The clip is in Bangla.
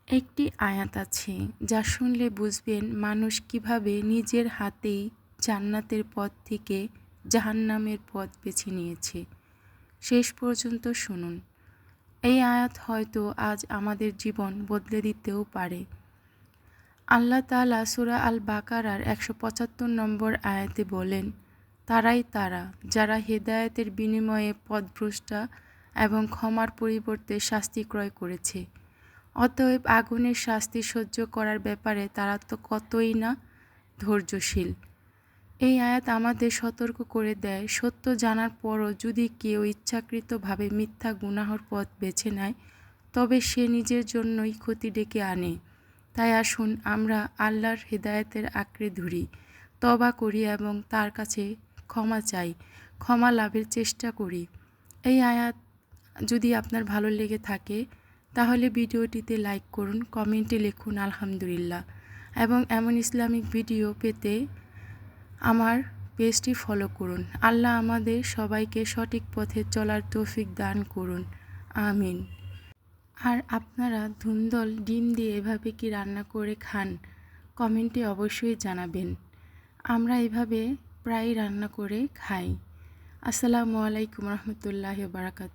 একটি আয়াত আছে যা শুনলে বুঝবেন মানুষ কিভাবে নিজের হাতেই জান্নাতের পথ থেকে জাহান্নামের পথ বেছে নিয়েছে। শেষ পর্যন্ত শুনুন। এই আয়াত হয়তো আজ আমাদের জীবন বদলে দিতেও পারে। আল্লাহ তাআলা সূরা আল বাকারার ১৭৫ নম্বর আয়াতে বলেন, তারাই তারা যারা হেদায়েতের বিনিময়ে পথভ্রষ্টা এবং ক্ষমার পরিবর্তে শাস্তি ক্রয় করেছে। অতএব আগুনের শাস্তি সহ্য করার ব্যাপারে তারা তো কতই না ধৈর্যশীল। এই আয়াত আমাদের সতর্ক করে দেয়, সত্য জানার পরও যদি কেউ ইচ্ছাকৃতভাবে মিথ্যা গুনাহর পথ বেছে নেয় তবে সে নিজের জন্যই ক্ষতি ডেকে আনে। তাই আসুন আমরা আল্লাহর হেদায়েতের আঁকড়ে ধরি, তওবা করি এবং তার কাছে ক্ষমা চাই, ক্ষমা লাভের চেষ্টা করি। এই আয়াত যদি আপনার ভালো লেগে থাকে তাহলে ভিডিওটিতে লাইক করুন, কমেন্টে লিখুন আলহামদুলিল্লাহ এবং এমন ইসলামিক ভিডিও পেতে আমার পেজটি ফলো করুন। আল্লাহ আমাদের সবাইকে সঠিক পথে চলার তৌফিক দান করুন, আমিন। আর আপনারা ধুন্দল ডিম দিয়ে এভাবে কি রান্না করে খান? কমেন্টে অবশ্যই জানাবেন। আমরা এভাবে প্রায়ই রান্না করে খাই। আসসালামু আলাইকুম রহমতুল্লাহি ওয়া বারাকাতুহু।